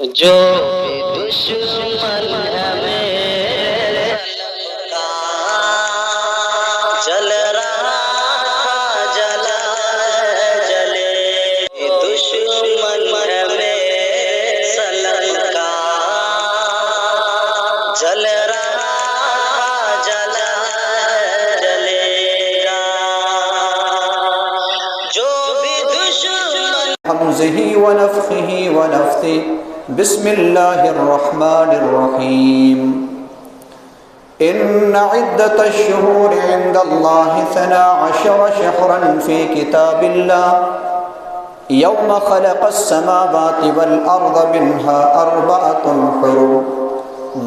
جو بھی دشمن ہمیں کا جل رہا تھا جلا جلے، دشمن ہمیں سلم کا جل رہا تھا جلا جلے گا، جو بھی دشمن حمزه ونفخه ونفثه بسم الله الرحمن الرحيم إن عدة الشهور عند الله 12 شهرا في كتاب الله يوم خلق السماوات والأرض منها 4 حرم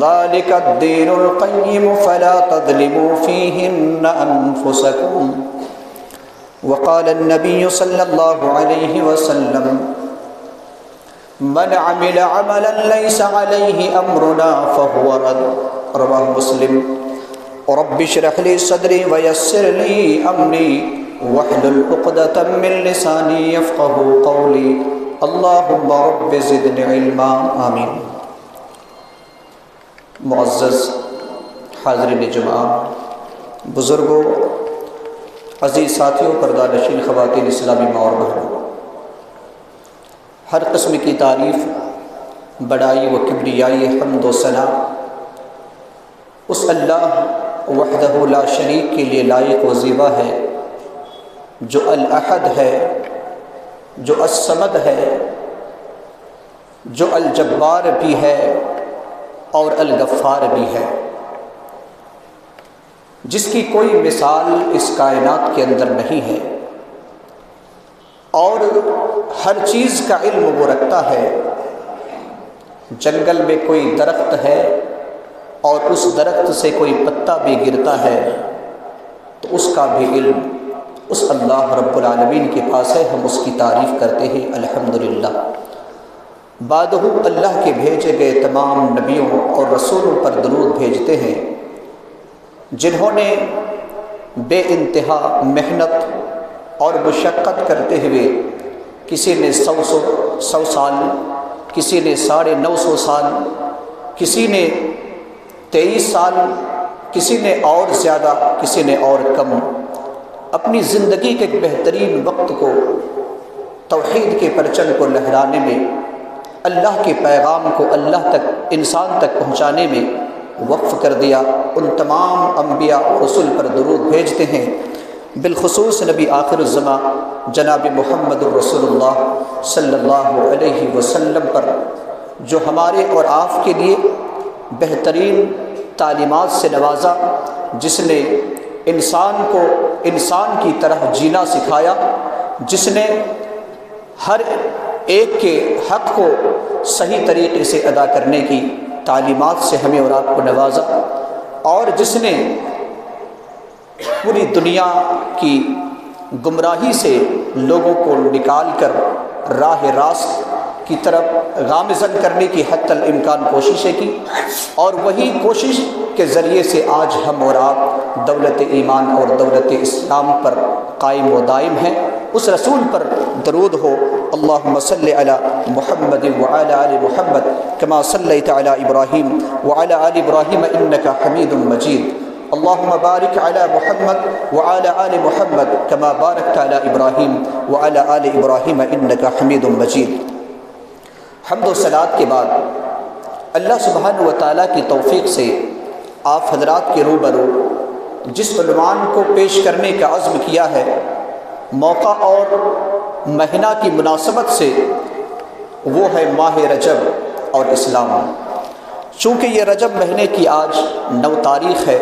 ذلك الدين القيم فلا تظلموا فيهن أنفسكم وقال النبي صلى الله عليه وسلم من عمل عملا ليس عليه أمرنا فهو رد، رواه مسلم۔ رب اشرح لي صدري ويسر لي أمري واحلل عقدة من لساني يفقهوا قولي اللهم رب زدني علما، آمین۔ معزز حاضرین جمعہ، بزرگوں، عزیز ساتھیوں، پردہ نشین خواتین، اسلامی ماں اور بہنوں، ہر قسم کی تعریف، بڑائی و کبریائی، حمد و ثنا اس اللہ وحدہ لا شریک کے لیے لائق و زیبا ہے جو الاحد ہے، جو الصمد ہے، جو الجبار بھی ہے اور الغفار بھی ہے، جس کی کوئی مثال اس کائنات کے اندر نہیں ہے، اور ہر چیز کا علم وہ رکھتا ہے۔ جنگل میں کوئی درخت ہے اور اس درخت سے کوئی پتا بھی گرتا ہے تو اس کا بھی علم اس اللہ رب العالمین کے پاس ہے، ہم اس کی تعریف کرتے ہیں الحمدللہ۔ بعدہ اللہ کے بھیجے گئے تمام نبیوں اور رسولوں پر درود بھیجتے ہیں جنہوں نے بے انتہا محنت اور مشقت کرتے ہوئے، کسی نے 100 سال، کسی نے 950 سال، کسی نے 23 سال، کسی نے اور زیادہ، کسی نے اور کم، اپنی زندگی کے ایک بہترین وقت کو توحید کے پرچم کو لہرانے میں، اللہ کے پیغام کو اللہ تک، انسان تک پہنچانے میں وقف کر دیا۔ ان تمام انبیاء اور رسول پر درود بھیجتے ہیں، بالخصوص نبی آخر الزماں جناب محمد الرسول اللہ صلی اللہ علیہ وسلم پر، جو ہمارے اور آپ کے لیے بہترین تعلیمات سے نوازا، جس نے انسان کو انسان کی طرح جینا سکھایا، جس نے ہر ایک کے حق کو صحیح طریقے سے ادا کرنے کی تعلیمات سے ہمیں اور آپ کو نوازا، اور جس نے پوری دنیا کی گمراہی سے لوگوں کو نکال کر راہ راست کی طرف گامزن کرنے کی حتی الامکان کوششیں کی، اور وہی کوشش کے ذریعے سے آج ہم اور آپ دولت ایمان اور دولت اسلام پر قائم و دائم ہیں۔ اس رسول پر درود ہو، اللہم صلی علی محمد وعلی آل محمد کما صلیت علی ابراہیم وعلی آل ابراہیم انک حمید مجید، اللہم بارک علی محمد وعلی آل محمد کما بارکت علی ابراہیم وعلی آل ابراہیم انک حمید مجید۔ حمد و صلوات کے بعد اللہ سبحانہ و تعالیٰ کی توفیق سے آپ حضرات کے روبرو جس عنوان کو پیش کرنے کا عزم کیا ہے، موقع اور مہینہ کی مناسبت سے، وہ ہے ماہ رجب اور اسلام۔ چونکہ یہ رجب مہینے کی آج 9 تاریخ ہے،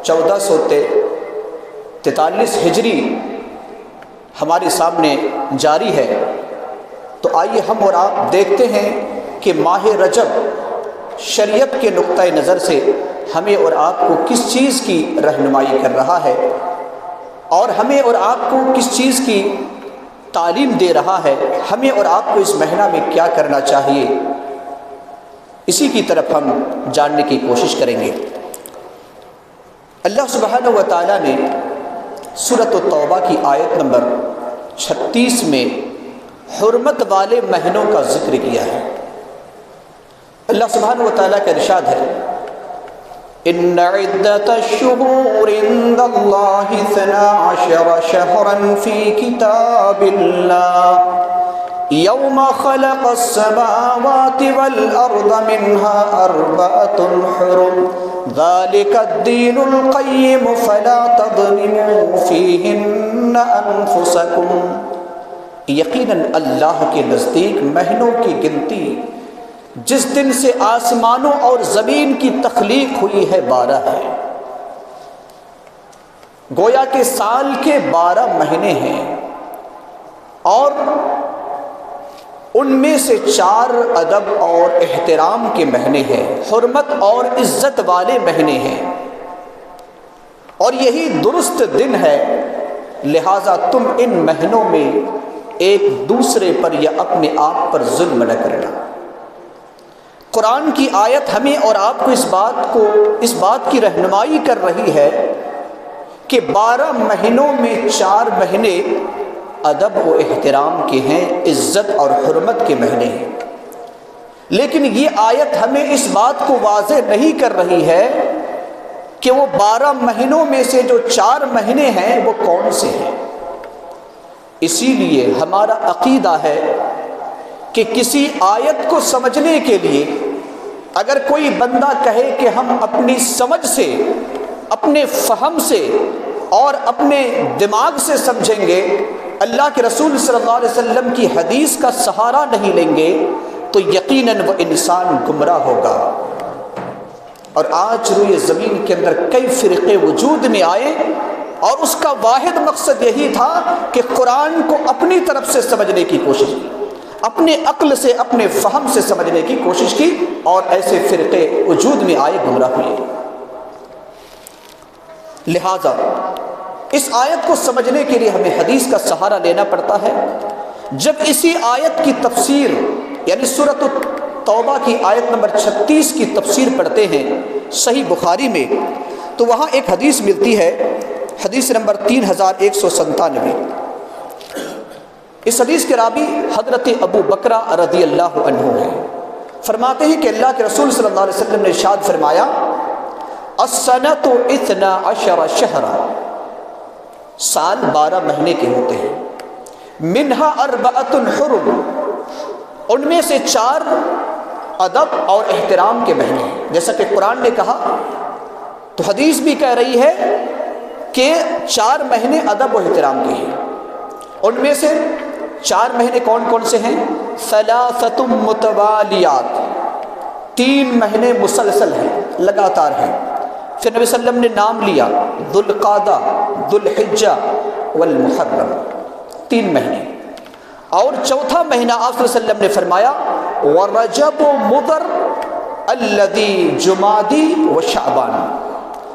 1443 ہجری ہمارے سامنے جاری ہے، تو آئیے ہم اور آپ دیکھتے ہیں کہ ماہ رجب شریعت کے نقطہ نظر سے ہمیں اور آپ کو کس چیز کی رہنمائی کر رہا ہے، اور ہمیں اور آپ کو کس چیز کی تعلیم دے رہا ہے، ہمیں اور آپ کو اس مہینہ میں کیا کرنا چاہیے، اسی کی طرف ہم جاننے کی کوشش کریں گے۔ اللہ سبحانہ و تعالیٰ نے سورۃ التوبہ کی آیت نمبر 36 میں حرمت والے مہینوں کا ذکر کیا ہے۔ اللہ سبحانہ و تعالیٰ کا ارشاد ہے ان عدت الشہور عند اللہ 12 شہرا فی کتاب اللہ یوم خلق السماوات والارض منها 4 حرم ذلك الدین القیم فلا تظلموا فیہن انفسکم، یقیناً اللہ کے نزدیک مہینوں کی گنتی جس دن سے آسمانوں اور زمین کی تخلیق ہوئی ہے 12 ہے۔ گویا کہ سال کے 12 مہینے ہیں اور ان میں سے 4 ادب اور احترام کے مہینے ہیں، حرمت اور عزت والے مہینے ہیں، اور یہی درست دن ہے، لہٰذا تم ان مہینوں میں ایک دوسرے پر یا اپنے آپ پر ظلم نہ کرنا۔ قرآن کی آیت ہمیں اور آپ کو اس بات کی رہنمائی کر رہی ہے کہ 12 مہینوں میں 4 مہینے ادب و احترام کے ہیں، عزت اور حرمت کے مہینے ہیں، لیکن یہ آیت ہمیں اس بات کو واضح نہیں کر رہی ہے کہ وہ 12 مہینوں میں سے جو 4 مہینے ہیں وہ کون سے ہیں۔ اسی لیے ہمارا عقیدہ ہے کہ کسی آیت کو سمجھنے کے لیے اگر کوئی بندہ کہے کہ ہم اپنی سمجھ سے، اپنے فہم سے اور اپنے دماغ سے سمجھیں گے، اللہ کے رسول صلی اللہ علیہ وسلم کی حدیث کا سہارا نہیں لیں گے، تو یقیناً وہ انسان گمراہ ہوگا۔ اور آج روئے زمین کے اندر کئی فرقے وجود میں آئے اور اس کا واحد مقصد یہی تھا کہ قرآن کو اپنی طرف سے سمجھنے کی کوشش کی، اپنے عقل سے، اپنے فہم سے سمجھنے کی کوشش کی، اور ایسے فرقے وجود میں آئے، گمراہ ہوئے۔ لہذا اس آیت کو سمجھنے کے لیے ہمیں حدیث کا سہارا لینا پڑتا ہے۔ جب اسی آیت کی تفسیر یعنی سورۃ التوبہ کی آیت نمبر 36 کی تفسیر پڑھتے ہیں صحیح بخاری میں، تو وہاں ایک حدیث ملتی ہے، حدیث نمبر 3197۔ اس حدیث کے راوی حضرت ابو بکرہ رضی اللہ عنہ ہیں۔ فرماتے ہیں کہ اللہ کے رسول صلی اللہ علیہ وسلم نے ارشاد فرمایا السنۃ 12 شہرا، سال 12 مہینے کے ہوتے ہیں، منہا 4 حرم، ان میں سے 4 ادب اور احترام کے مہینے ہیں۔ جیسا کہ قرآن نے کہا تو حدیث بھی کہہ رہی ہے کہ 4 مہینے ادب و احترام کے ہیں۔ ان میں سے 4 مہینے کون کون سے ہیں؟ 3 متوالیات، 3 مہینے مسلسل ہیں، لگاتار ہیں۔ پھر نبی صلی اللہ علیہ وسلم نے نام لیا ذوالقعدہ، ذوالحجہ والمحرم، 3 مہینے۔ اور چوتھا مہینہ آپ صلی اللہ علیہ وسلم نے فرمایا ورجب مضر الذی جمادی و شعبان،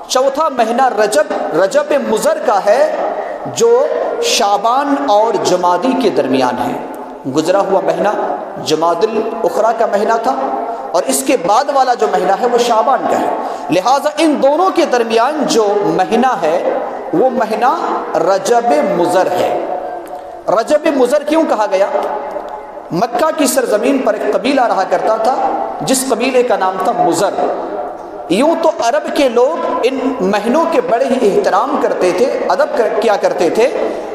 چوتھا مہینہ رجب مضر کا ہے جو شعبان اور جمادی کے درمیان ہے۔ گزرا ہوا مہینہ جماد الاخری کا مہینہ تھا اور اس کے بعد والا جو مہینہ ہے وہ شعبان کا ہے، لہٰذا ان دونوں کے درمیان جو مہینہ ہے وہ مہینہ رجب مضر ہے۔ رجب مضر کیوں کہا گیا؟ مکہ کی سرزمین پر ایک قبیلہ رہا کرتا تھا جس قبیلے کا نام تھا مضر۔ یوں تو عرب کے لوگ ان مہینوں کے بڑے ہی احترام کرتے تھے، ادب کیا کرتے تھے،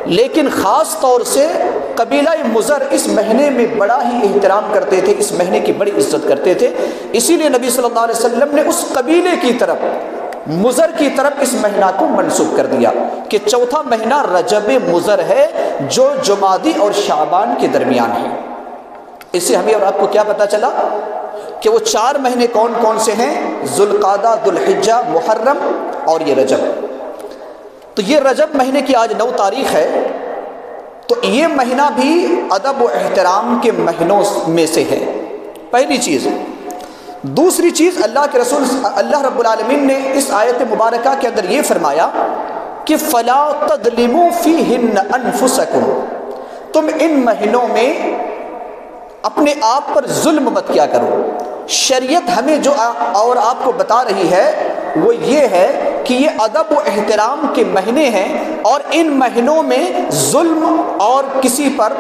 لیکن خاص طور سے قبیلہ مضر اس مہینے میں بڑا ہی احترام کرتے تھے، اس مہینے کی بڑی عزت کرتے تھے۔ اسی لیے نبی صلی اللہ علیہ وسلم نے اس قبیلے کی طرف، مضر کی طرف اس مہینہ کو منسوب کر دیا کہ چوتھا مہینہ رجب مضر ہے جو جمادی اور شعبان کے درمیان ہے۔ اس سے ہمیں اور آپ کو کیا پتہ چلا کہ وہ 4 مہینے کون کون سے ہیں؟ ذوالقعدہ، ذوالحجہ، محرم اور یہ رجب۔ تو یہ رجب مہینے کی آج 9 تاریخ ہے، تو یہ مہینہ بھی ادب و احترام کے مہینوں میں سے ہے، پہلی چیز۔ دوسری چیز، اللہ رب العالمین نے اس آیت مبارکہ کے اندر یہ فرمایا کہ فَلَا تَظْلِمُوا فِيهِنَّ أَنفُسَكُمْ، تم ان مہینوں میں اپنے آپ پر ظلم مت کیا کرو۔ شریعت ہمیں جو اور آپ کو بتا رہی ہے وہ یہ ہے کہ یہ ادب و احترام کے مہینے ہیں اور ان مہینوں میں ظلم اور کسی پر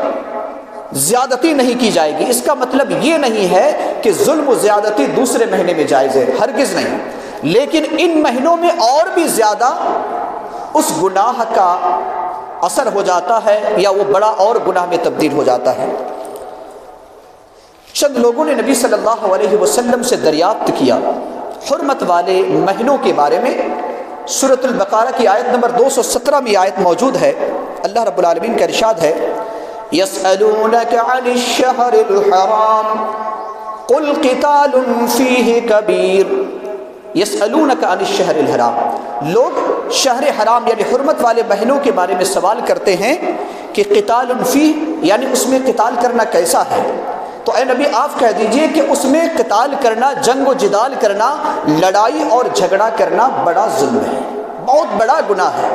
زیادتی نہیں کی جائے گی۔ اس کا مطلب یہ نہیں ہے کہ ظلم و زیادتی دوسرے مہینے میں جائز ہے، ہرگز نہیں، لیکن ان مہینوں میں اور بھی زیادہ اس گناہ کا اثر ہو جاتا ہے یا وہ بڑا اور گناہ میں تبدیل ہو جاتا ہے۔ چند لوگوں نے نبی صلی اللہ علیہ وسلم سے دریافت کیا حرمت والے مہینوں کے بارے میں۔ سورۃ البقرہ کی آیت نمبر 217 میں آیت موجود ہے، اللہ رب العالمین کا ارشاد ہے یسألونک عن الشہر الحرام قل قتال فیہ کبیر۔ یسألونک عن الشہر الحرام، لوگ شہر حرام یعنی حرمت والے مہینوں کے بارے میں سوال کرتے ہیں کہ قتال فیہ یعنی اس میں قتال کرنا کیسا ہے؟ تو اے نبی آپ کہہ دیجئے کہ اس میں قتال کرنا، جنگ و جدال کرنا، لڑائی اور جھگڑا کرنا بڑا ظلم ہے، بہت بڑا گناہ ہے۔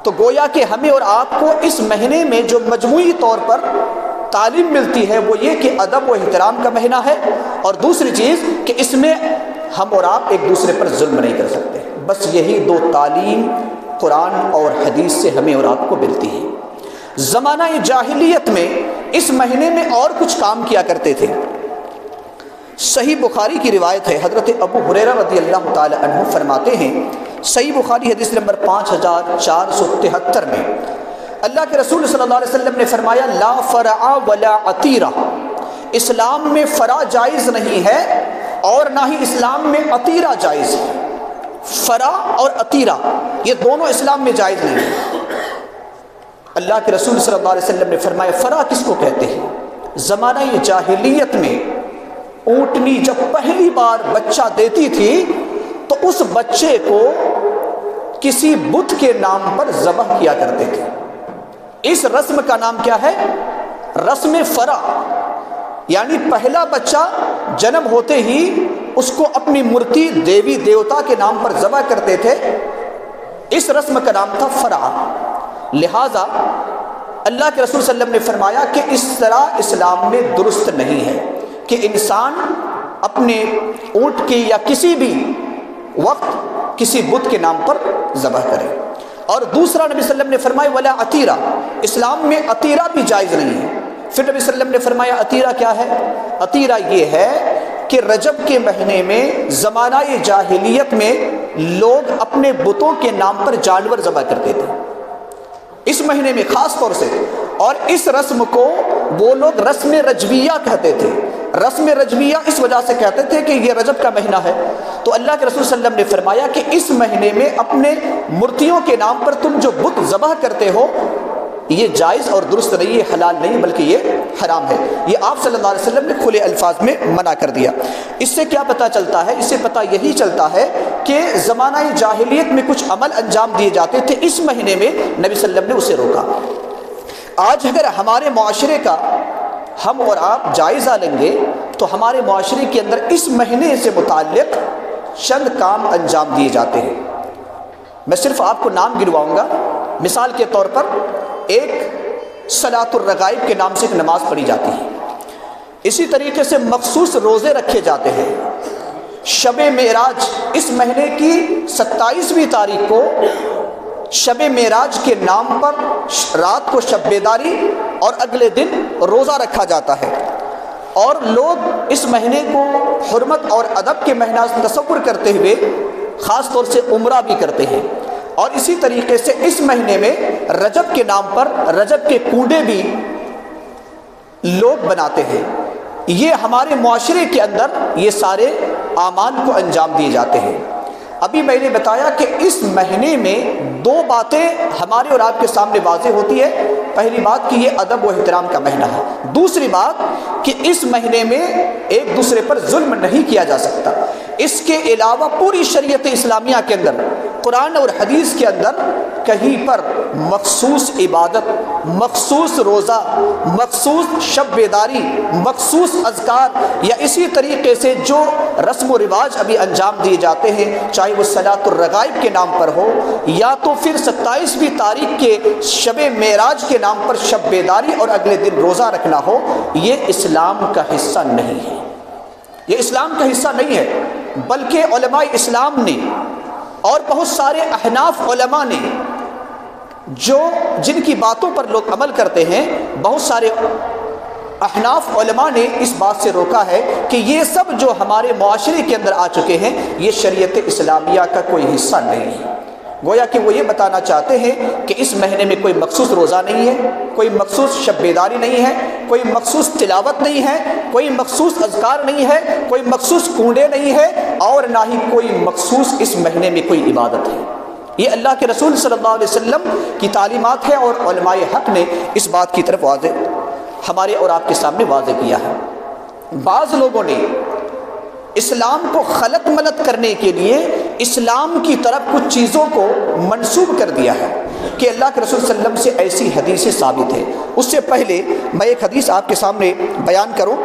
تو گویا کہ ہمیں اور آپ کو اس مہینے میں جو مجموعی طور پر تعلیم ملتی ہے وہ یہ کہ ادب و احترام کا مہینہ ہے، اور دوسری چیز کہ اس میں ہم اور آپ ایک دوسرے پر ظلم نہیں کر سکتے۔ بس یہی دو تعلیم قرآن اور حدیث سے ہمیں اور آپ کو ملتی ہے۔ زمانہ جاہلیت میں اس مہینے میں اور کچھ کام کیا کرتے تھے۔ صحیح بخاری کی روایت ہے، حضرت ابو ہریرہ رضی اللہ تعالی عنہ فرماتے ہیں، صحیح بخاری حدیث نمبر 5473 میں اللہ کے رسول صلی اللہ علیہ وسلم نے فرمایا لا فرع ولا عتیرہ، اسلام میں فرع جائز نہیں ہے اور نہ ہی اسلام میں عتیرہ جائز ہے۔ فرع اور عتیرہ یہ دونوں اسلام میں جائز نہیں ہے۔ اللہ کے رسول صلی اللہ علیہ وسلم نے فرمایا فرع کس کو کہتے ہیں؟ زمانہ جاہلیت میں اونٹنی جب پہلی بار بچہ دیتی تھی تو اس بچے کو کسی بت کے نام پر ذبح کیا کرتے تھے۔ اس رسم کا نام کیا ہے؟ رسم فرع، یعنی پہلا بچہ جنم ہوتے ہی اس کو اپنی مورتی دیوی دیوتا کے نام پر ذبح کرتے تھے، اس رسم کا نام تھا فرع۔ لہٰذا اللہ کے رسول صلی اللہ علیہ وسلم نے فرمایا کہ اس طرح اسلام میں درست نہیں ہے کہ انسان اپنے اونٹ کی یا کسی بھی وقت کسی بت کے نام پر ذبح کرے۔ اور دوسرا نبی صلی اللہ علیہ وسلم نے فرمایا ولا عتیرہ، اسلام میں عتیرہ بھی جائز نہیں ہے۔ پھر نبی صلی اللہ علیہ وسلم نے فرمایا عتیرہ کیا ہے؟ عتیرہ یہ ہے کہ رجب کے مہینے میں زمانہ جاہلیت میں لوگ اپنے بتوں کے نام پر جانور ذبح کرتے تھے اس مہینے میں خاص طور سے، اور اس رسم کو وہ لوگ رسم رجبیہ کہتے تھے۔ رسم رجبیہ اس وجہ سے کہتے تھے کہ یہ رجب کا مہینہ ہے، تو اللہ کے رسول صلی اللہ علیہ وسلم نے فرمایا کہ اس مہینے میں اپنے مورتیوں کے نام پر تم جو بت ذبح کرتے ہو یہ جائز اور درست نہیں، یہ حلال نہیں بلکہ یہ حرام ہے۔ یہ آپ صلی اللہ علیہ وسلم نے کھلے الفاظ میں منع کر دیا۔ اس سے کیا پتہ چلتا ہے؟ اس سے پتہ یہی چلتا ہے کہ زمانہ جاہلیت میں کچھ عمل انجام دیے جاتے تھے، اس مہینے میں نبی صلی اللہ علیہ وسلم نے اسے روکا۔ آج اگر ہمارے معاشرے کا ہم اور آپ جائزہ لیں گے تو ہمارے معاشرے کے اندر اس مہینے سے متعلق چند کام انجام دیے جاتے ہیں۔ میں صرف آپ کو نام گنواؤں گا۔ مثال کے طور پر ایک صلاۃ الرغائب کے نام سے ایک نماز پڑھی جاتی ہے، اسی طریقے سے مخصوص روزے رکھے جاتے ہیں۔ شب معراج اس مہینے کی 27ویں تاریخ کو شب معراج کے نام پر رات کو شب بیداری اور اگلے دن روزہ رکھا جاتا ہے، اور لوگ اس مہینے کو حرمت اور ادب کے مہینہ تصور کرتے ہوئے خاص طور سے عمرہ بھی کرتے ہیں۔ اور اسی طریقے سے اس مہینے میں رجب کے نام پر رجب کے کنڈے بھی لوگ بناتے ہیں۔ یہ ہمارے معاشرے کے اندر یہ سارے اعمال کو انجام دیے جاتے ہیں۔ ابھی میں نے بتایا کہ اس مہینے میں دو باتیں ہمارے اور آپ کے سامنے واضح ہوتی ہے۔ پہلی بات کہ یہ ادب و احترام کا مہینہ ہے، دوسری بات کہ اس مہینے میں ایک دوسرے پر ظلم نہیں کیا جا سکتا۔ اس کے علاوہ پوری شریعت اسلامیہ کے اندر، قرآن اور حدیث کے اندر کہیں پر مخصوص عبادت، مخصوص روزہ، مخصوص شب بیداری، مخصوص اذکار یا اسی طریقے سے جو رسم و رواج ابھی انجام دیے جاتے ہیں، چاہے وہ صلاۃ الرغائب کے نام پر ہو یا تو پھر 27ویں تاریخ کے شب معراج کے نام پر شب بیداری اور اگلے دن روزہ رکھنا ہو، یہ اسلام کا حصہ نہیں ہے۔ یہ اسلام کا حصہ نہیں ہے، بلکہ علماء اسلام نے اور بہت سارے احناف علماء نے جن کی باتوں پر لوگ عمل کرتے ہیں، بہت سارے احناف علماء نے اس بات سے روکا ہے کہ یہ سب جو ہمارے معاشرے کے اندر آ چکے ہیں یہ شریعت اسلامیہ کا کوئی حصہ نہیں ہے۔ گویا کہ وہ یہ بتانا چاہتے ہیں کہ اس مہینے میں کوئی مخصوص روزہ نہیں ہے، کوئی مخصوص شب بیداری نہیں ہے، کوئی مخصوص تلاوت نہیں ہے، کوئی مخصوص اذکار نہیں ہے، کوئی مخصوص کنڈے نہیں ہے، اور نہ ہی کوئی مخصوص اس مہینے میں کوئی عبادت ہے۔ یہ اللہ کے رسول صلی اللہ علیہ وسلم کی تعلیمات ہے، اور علماء حق نے اس بات کی طرف واضح ہمارے اور آپ کے سامنے واضح کیا ہے۔ بعض لوگوں نے اسلام کو خلط ملط کرنے کے لیے اسلام کی طرف کچھ چیزوں کو منسوب کر دیا ہے کہ اللہ کے رسول صلی اللہ علیہ وسلم سے ایسی حدیثیں ثابت ہے۔ اس سے پہلے میں ایک حدیث آپ کے سامنے بیان کروں۔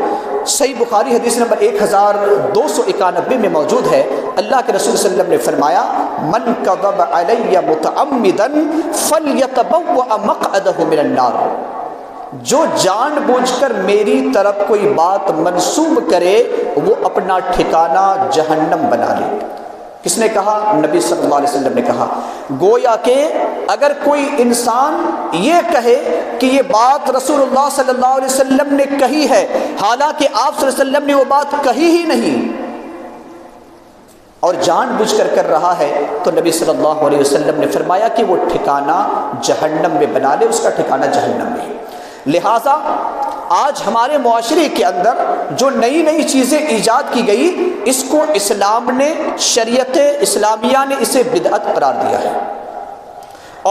صحیح بخاری حدیث نمبر 1291 میں موجود ہے، اللہ کے رسول صلی اللہ علیہ وسلم نے فرمایا من کذب علی متعمدا فلیتبوأ مقعدہ من النار، جو جان بوجھ کر میری طرف کوئی بات منسوب کرے وہ اپنا ٹھکانہ جہنم بنا لے۔ کس نے کہا؟ نبی صلی اللہ علیہ وسلم نے کہا۔ گویا کہ اگر کوئی انسان یہ کہے کہ یہ بات رسول اللہ صلی اللہ علیہ وسلم نے کہی ہے، حالانکہ آپ صلی اللہ علیہ وسلم نے وہ بات کہی ہی نہیں، اور جان بوجھ کر کر رہا ہے، تو نبی صلی اللہ علیہ وسلم نے فرمایا کہ وہ ٹھکانہ جہنم میں بنا لے، اس کا ٹھکانہ جہنم میں ہے۔ لہٰذا آج ہمارے معاشرے کے اندر جو نئی نئی چیزیں ایجاد کی گئی، اس کو اسلام نے، شریعت اسلامیہ نے اسے بدعت قرار دیا ہے،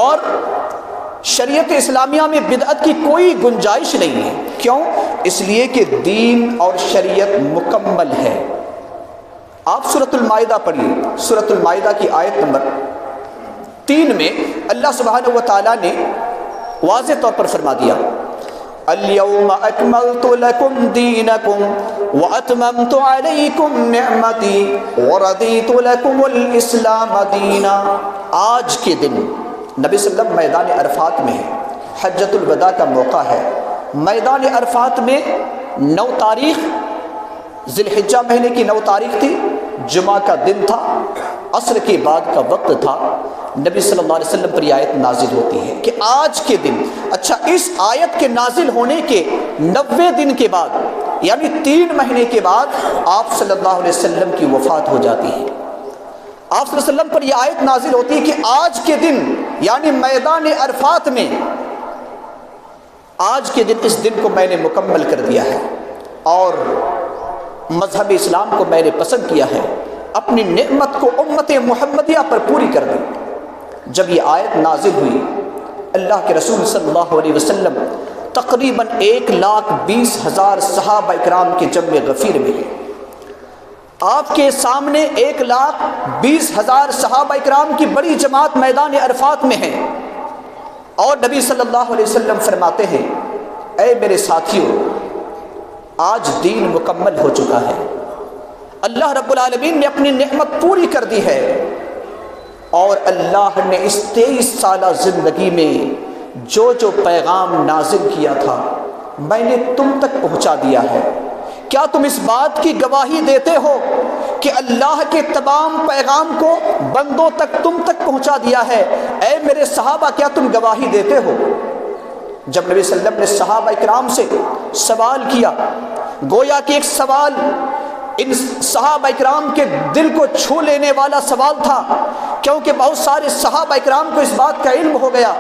اور شریعت اسلامیہ میں بدعت کی کوئی گنجائش نہیں ہے۔ کیوں؟ اس لیے کہ دین اور شریعت مکمل ہے۔ آپ سورۃ المائدہ پڑھیے، سورۃ المائدہ کی آیت نمبر 3 میں اللہ سبحانہ و تعالیٰ نے واضح طور پر فرما دیا اليوم اکملت لکم دینکم واتممت علیکم نعمتی ورضیت لکم الاسلام دینا۔ آج کے دن نبی صلی اللہ علیہ وسلم میدان عرفات میں ہے، حجۃ الوداع کا موقع ہے۔ میدان عرفات میں 9 تاریخ ذی الحجہ مہینے کی 9 تاریخ تھی، جمعہ کا دن تھا، عصر کے بعد کا وقت تھا۔ نبی صلی اللہ علیہ وسلم پر یہ آیت نازل ہوتی ہے کہ آج کے دن، اچھا اس آیت کے نازل ہونے کے 90 دن کے بعد، یعنی 3 مہینے کے بعد آپ صلی اللہ علیہ وسلم کی وفات ہو جاتی ہے۔ آپ صلی اللہ علیہ وسلم پر یہ آیت نازل ہوتی ہے کہ آج کے دن، یعنی میدان عرفات میں، آج کے دن، اس دن کو میں نے مکمل کر دیا ہے، اور مذہب اسلام کو میں نے پسند کیا ہے، اپنی نعمت کو امت محمدیہ پر پوری کر دی۔ جب یہ آیت نازل ہوئی، اللہ کے رسول صلی اللہ علیہ وسلم تقریباً 1,20,000 صحابہ اکرام کے جمع غفیر میں ہیں۔ آپ کے سامنے 1,20,000 صحابہ اکرام کی بڑی جماعت میدان عرفات میں ہیں، اور نبی صلی اللہ علیہ وسلم فرماتے ہیں اے میرے ساتھیوں، آج دین مکمل ہو چکا ہے، اللہ رب العالمین نے اپنی نعمت پوری کر دی ہے، اور اللہ نے اس 23 سالہ زندگی میں جو پیغام نازل کیا تھا میں نے تم تک پہنچا دیا ہے۔ کیا تم اس بات کی گواہی دیتے ہو کہ اللہ کے تمام پیغام کو بندوں تک تم تک پہنچا دیا ہے؟ اے میرے صحابہ، کیا تم گواہی دیتے ہو؟ جب نبی صلی اللہ علیہ وسلم نے صحابہ اکرام سے سوال کیا، گویا کہ ایک سوال ان صحابہ اکرام کے دل کو چھو لینے والا سوال تھا، کیونکہ بہت سارے صحابہ اکرام کو اس بات کا علم ہو گیا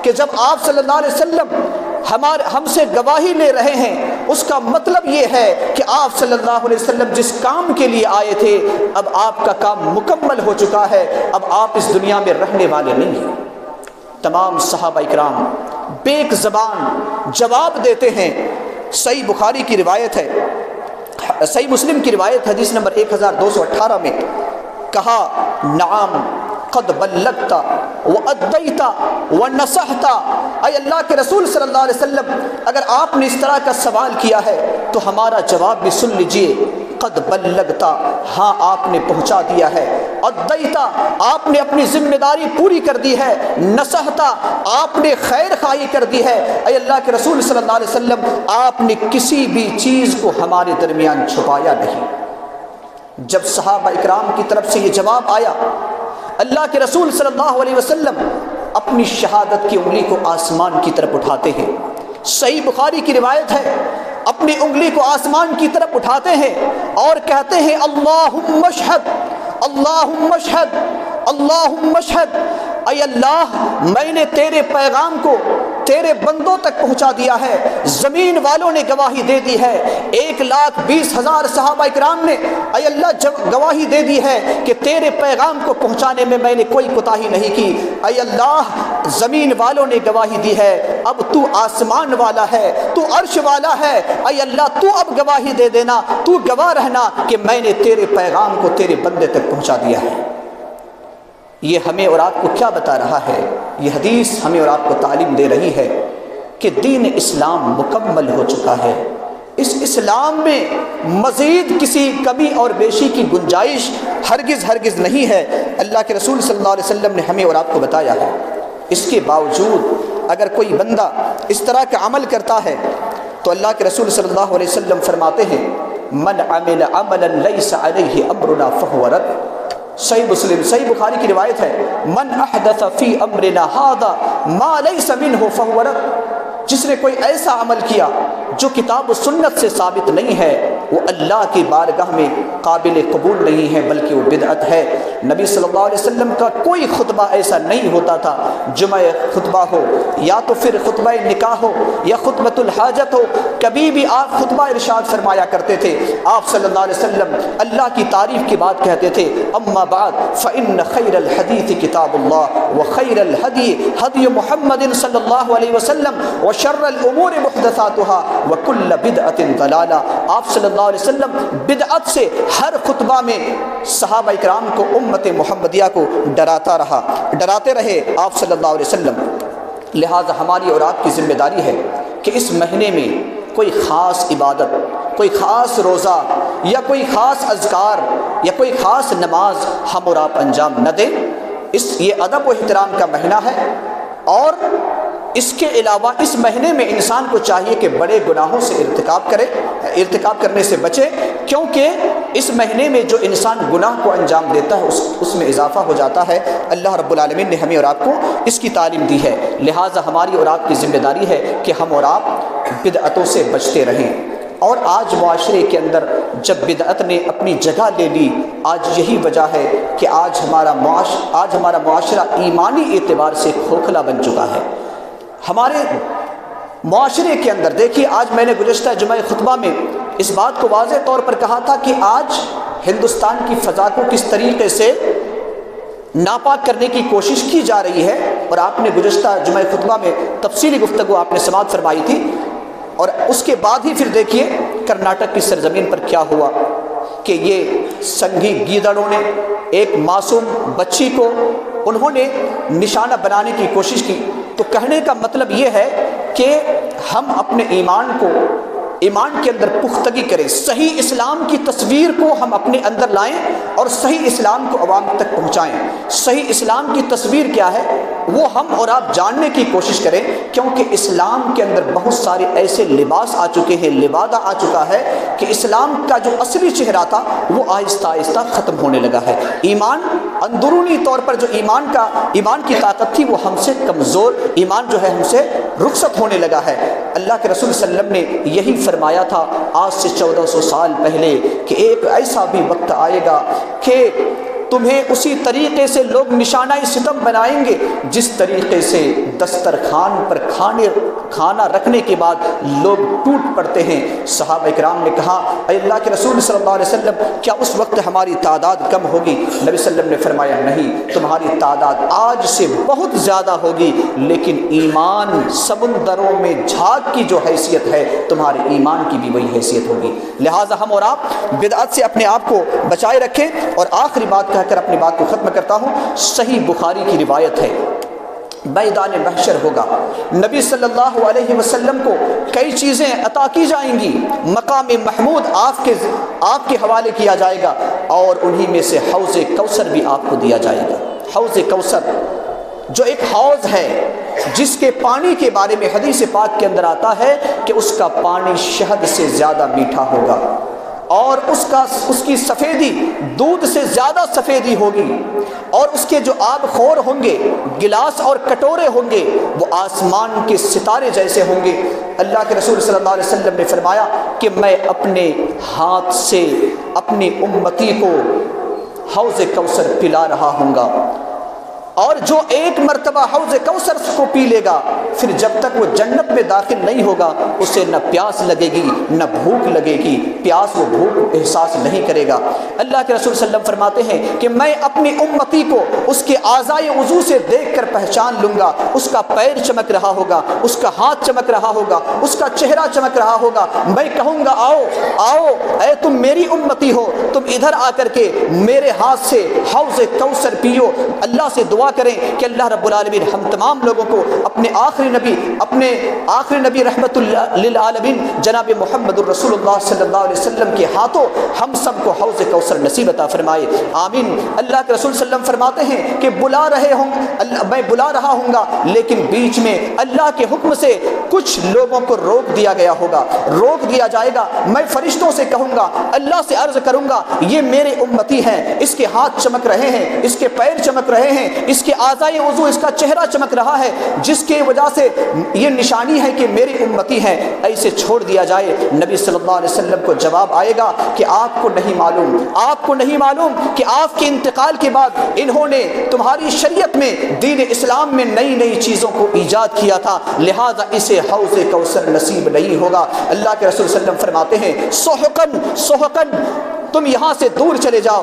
کہ جب آپ صلی اللہ علیہ وسلم ہم سے گواہی لے رہے ہیں، اس کا مطلب یہ ہے کہ آپ صلی اللہ علیہ وسلم جس کام کے لیے آئے تھے، اب آپ کا کام مکمل ہو چکا ہے، اب آپ اس دنیا میں رہنے والے نہیں ہیں۔ تمام صحابہ اکرام بیک زبان جواب دیتے ہیں۔ صحیح بخاری کی روایت ہے، صحیح مسلم کی روایت حدیث نمبر 1218 میں کہا نعم قد بلغت وادیت ونصحت۔ اے اللہ کے رسول صلی اللہ علیہ وسلم، اگر آپ نے اس طرح کا سوال کیا ہے تو ہمارا جواب بھی سن لیجئے۔ قد بلغت، ہاں آپ نے پہنچا دیا ہے۔ ادیت، آپ نے اپنی ذمہ داری پوری کر دی ہے۔ نصحت، آپ نے خیر خواہی کر دی ہے۔ اے اللہ کے رسول صلی اللہ علیہ وسلم، آپ نے کسی بھی چیز کو ہمارے درمیان چھپایا نہیں۔ جب صحابہ اکرام کی طرف سے یہ جواب آیا، اللہ کے رسول صلی اللہ علیہ وسلم اپنی شہادت کی انگلی کو آسمان کی طرف اٹھاتے ہیں۔ صحیح بخاری کی روایت ہے، اپنی انگلی کو آسمان کی طرف اٹھاتے ہیں اور کہتے ہیں اللہم اشہد اللہم اشہد اللہم اشہد، اے اللہ میں نے تیرے پیغام کو تیرے بندوں تک پہنچا دیا ہے، زمین والوں نے گواہی دے دی ہے، 1,20,000 صحابہ اکرام نے اے اللہ گواہی دے دی ہے کہ تیرے پیغام کو پہنچانے میں نے کوئی کوتاہی نہیں کی، اے اللہ زمین والوں نے گواہی دی ہے، اب تو آسمان والا ہے، تو عرش والا ہے، اے اللہ تو اب گواہی دے دینا، تو گواہ رہنا کہ میں نے تیرے پیغام کو تیرے بندے تک پہنچا دیا ہے۔ یہ ہمیں اور آپ کو کیا بتا رہا ہے؟ یہ حدیث ہمیں اور آپ کو تعلیم دے رہی ہے کہ دین اسلام مکمل ہو چکا ہے، اس اسلام میں مزید کسی کمی اور بیشی کی گنجائش ہرگز نہیں ہے۔ اللہ کے رسول صلی اللہ علیہ وسلم نے ہمیں اور آپ کو بتایا ہے، اس کے باوجود اگر کوئی بندہ اس طرح کا عمل کرتا ہے تو اللہ کے رسول صلی اللہ علیہ وسلم فرماتے ہیں من عمل عملا لیس علیہ امرنا فہو رد۔ صحیح مسلم صحیح بخاری کی روایت ہے من احدث فی امرنا ھذا ما لیس منہ فہو رد، جس نے کوئی ایسا عمل کیا جو کتاب و سنت سے ثابت نہیں ہے وہ اللہ کی بارگاہ میں قابل قبول نہیں ہے بلکہ وہ بدعت ہے۔ نبی صلی اللہ علیہ وسلم کا کوئی خطبہ ایسا نہیں ہوتا تھا، جمعہ خطبہ ہو یا تو پھر خطبہ نکاح ہو یا خطبۃ الحاجت ہو، کبھی بھی آپ خطبہ ارشاد فرمایا کرتے تھے۔ آپ صلی اللہ علیہ وسلم اللہ کی تعریف کی بات کہتے تھے اما بعد فإن خیر الحدیث کتاب اللہ وخیر الہدی ہدی محمد صلی اللہ علیہ وسلم وشر الامور محدثاتها وکل بدعت ضلالہ۔ آپ صلی اللہ علیہ وسلم بدعت سے ہر خطبہ میں صحابہ اکرام کو امت محمدیہ کو ڈراتے رہے آپ صلی اللہ علیہ وسلم۔ لہٰذا ہماری اور آپ کی ذمہ داری ہے کہ اس مہینے میں کوئی خاص عبادت، کوئی خاص روزہ یا کوئی خاص اذکار یا کوئی خاص نماز ہم اور آپ انجام نہ دیں۔ یہ ادب و احترام کا مہینہ ہے، اور اس کے علاوہ اس مہینے میں انسان کو چاہیے کہ بڑے گناہوں سے ارتکاب کرنے سے بچے، کیونکہ اس مہینے میں جو انسان گناہ کو انجام دیتا ہے اس میں اضافہ ہو جاتا ہے۔ اللہ رب العالمین نے ہمیں اور آپ کو اس کی تعلیم دی ہے، لہٰذا ہماری اور آپ کی ذمہ داری ہے کہ ہم اور آپ بدعتوں سے بچتے رہیں۔ اور آج معاشرے کے اندر جب بدعت نے اپنی جگہ لے لی، آج یہی وجہ ہے کہ آج ہمارا معاشرہ ایمانی اعتبار سے کھوکھلا بن چکا ہے۔ ہمارے معاشرے کے اندر دیکھیے، آج میں نے گزشتہ جمعہ خطبہ میں اس بات کو واضح طور پر کہا تھا کہ آج ہندوستان کی فضا کو کس طریقے سے ناپاک کرنے کی کوشش کی جا رہی ہے، اور آپ نے گزشتہ جمعہ خطبہ میں تفصیلی گفتگو آپ نے سماعت فرمائی تھی۔ اور اس کے بعد ہی پھر دیکھیے کرناٹک کی سرزمین پر کیا ہوا کہ یہ سنگھی گیدڑوں نے ایک معصوم بچی کو انہوں نے نشانہ بنانے کی کوشش کی۔ تو کہنے کا مطلب یہ ہے کہ ہم اپنے ایمان کے اندر پختگی کریں، صحیح اسلام کی تصویر کو ہم اپنے اندر لائیں اور صحیح اسلام کو عوام تک پہنچائیں۔ صحیح اسلام کی تصویر کیا ہے وہ ہم اور آپ جاننے کی کوشش کریں، کیونکہ اسلام کے اندر بہت سارے ایسے لباس آ چکے ہیں، لبادہ آ چکا ہے کہ اسلام کا جو اصلی چہرہ تھا وہ آہستہ آہستہ ختم ہونے لگا ہے۔ ایمان اندرونی طور پر جو ایمان کی طاقت تھی وہ ہم سے کمزور، ایمان جو ہے ہم سے رخصت ہونے لگا ہے۔ اللہ کے رسول صلی اللہ علیہ وسلم نے یہی فرمایا تھا آج سے 1400 سال پہلے کہ ایک ایسا بھی وقت آئے گا کہ تمہیں اسی طریقے سے لوگ نشانہ ستم بنائیں گے جس طریقے سے دسترخوان پر کھانا رکھنے کے بعد لوگ ٹوٹ پڑتے ہیں۔ صحابہ اکرام نے کہا اے اللہ کے رسول صلی اللہ علیہ وسلم کیا اس وقت ہماری تعداد کم ہوگی؟ نبی صلی اللہ علیہ وسلم نے فرمایا نہیں، تمہاری تعداد آج سے بہت زیادہ ہوگی، لیکن ایمان سمندروں میں جھاگ کی جو حیثیت ہے تمہارے ایمان کی بھی وہی حیثیت ہوگی۔ لہٰذا ہم اور آپ بدعت سے اپنے آپ کو بچائے رکھیں۔ اور آخری بات کہہ کر اپنی بات کو ختم کرتا ہوں، صحیح بخاری کی روایت ہے میدان محشر ہوگا، نبی صلی اللہ علیہ وسلم کو کئی چیزیں عطا کی جائیں گی، مقام محمود آپ کے حوالے کیا جائے گا، اور انہی میں سے حوض کوثر بھی آپ کو دیا جائے گا۔ حوض کوثر جو ایک حوض ہے جس کے پانی کے بارے میں حدیث پاک کے اندر آتا ہے کہ اس کا پانی شہد سے زیادہ میٹھا ہوگا، اور اس کی سفیدی دودھ سے زیادہ سفیدی ہوگی، اور اس کے جو آب خور ہوں گے، گلاس اور کٹورے ہوں گے، وہ آسمان کے ستارے جیسے ہوں گے۔ اللہ کے رسول صلی اللہ علیہ وسلم نے فرمایا کہ میں اپنے ہاتھ سے اپنی امتی کو حوض کوثر پلا رہا ہوں گا، اور جو ایک مرتبہ حوض کوثر کو پی لے گا، پھر جب تک وہ جنت میں داخل نہیں ہوگا اسے نہ پیاس لگے گی نہ بھوک لگے گی، پیاس و بھوک احساس نہیں کرے گا۔ اللہ کے رسول صلی اللہ علیہ وسلم فرماتے ہیں کہ میں اپنی امتی کو اس کے اعضائے وضو سے دیکھ کر پہچان لوں گا، اس کا پیر چمک رہا ہوگا، اس کا ہاتھ چمک رہا ہوگا، اس کا چہرہ چمک رہا ہوگا، میں کہوں گا آؤ آؤ اے تم میری امتی ہو، تم ادھر آ کر کے میرے ہاتھ سے حوض کوثر پیو۔ اللہ سے دعا کریں کہ اللہ رب العالمین ہم تمام لوگوں کو اپنے آخری نبی رحمت اللہ للعالمین جناب محمد الرسول اللہ صلی اللہ علیہ وسلم کے ہاتھوں ہم سب کو حوض کوثر نصیب عطا فرمائے، آمین۔ اللہ کے رسول صلی اللہ علیہ وسلم فرماتے ہیں کہ میں بلا رہا ہوں گا، لیکن بیچ میں اللہ کے حکم سے کچھ لوگوں کو روک دیا گیا ہوگا، روک دیا جائے گا۔ میں فرشتوں سے کہوں گا، اللہ سے عرض کروں گا یہ میرے امتی ہیں، اس کے ہاتھ چمک رہے ہیں، اس کے پیر چمک رہے ہیں، اس کے اعضائے وضو، اس کا چہرہ چمک رہا ہے، جس کی وجہ سے یہ نشانی ہے کہ میری امتی ہیں، ایسے چھوڑ دیا جائے۔ نبی صلی اللہ علیہ وسلم کو جواب آئے گا کہ آپ کو نہیں معلوم کہ آپ کے انتقال کے بعد انہوں نے تمہاری شریعت میں دین اسلام میں نئی نئی چیزوں کو ایجاد کیا تھا، لہذا اسے حوض کوثر نصیب نہیں ہوگا۔ اللہ کے رسول صلی اللہ علیہ وسلم فرماتے ہیں سحقاً تم یہاں سے دور چلے جاؤ،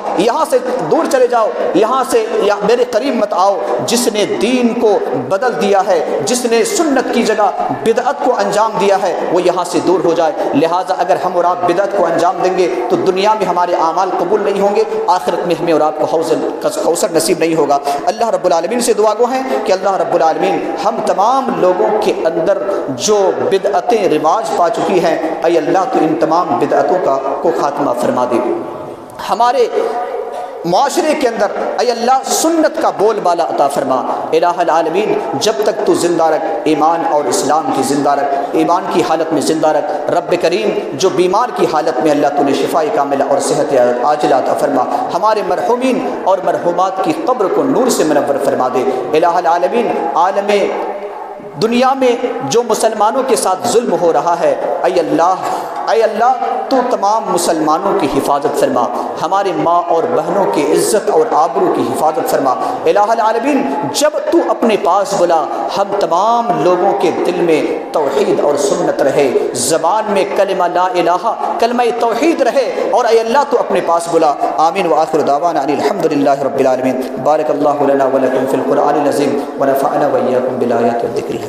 یہاں سے میرے قریب مت آؤ۔ جس نے دین کو بدل دیا ہے، جس نے سنت کی جگہ بدعت کو انجام دیا ہے، وہ یہاں سے دور ہو جائے۔ لہٰذا اگر ہم اور آپ بدعت کو انجام دیں گے تو دنیا میں ہمارے اعمال قبول نہیں ہوں گے، آخرت میں ہمیں اور آپ کو حوض کوثر نصیب نہیں ہوگا۔ اللہ رب العالمین سے دعا گو ہیں کہ اللہ رب العالمین ہم تمام لوگوں کے اندر جو بدعتیں رواج پا چکی ہیں، اے اللہ تو ان تمام بدعتوں کو خاتمہ فرما دے۔ ہمارے معاشرے کے اندر اے اللہ سنت کا بول بالا عطا فرما۔ الہ العالمین جب تک تو زندہ رکھ، ایمان اور اسلام کی زندہ رکھ، ایمان کی حالت میں زندہ رکھ۔ رب کریم جو بیمار کی حالت میں اللہ تو نے شفاء کاملہ اور صحت عاجلہ عطا فرما، ہمارے مرحومین اور مرحومات کی قبر کو نور سے منور فرما دے۔ الہ العالمین عالم دنیا میں جو مسلمانوں کے ساتھ ظلم ہو رہا ہے، اے اللہ تو تمام مسلمانوں کی حفاظت فرما، ہماری ماں اور بہنوں کی عزت اور آبرو کی حفاظت فرما۔ الہ العالمین جب تو اپنے پاس بلا، ہم تمام لوگوں کے دل میں توحید اور سنت رہے، زبان میں کلمہ لا الہ کلمہ توحید رہے، اور اے اللہ تو اپنے پاس بلا۔ آمین وآخر دعوانا ان الحمدللہ رب العالمین۔ بارک اللہ لنا ولکم فی القرآن العظیم ونفعنا وإیاکم بالآیات والذکر الحکیم۔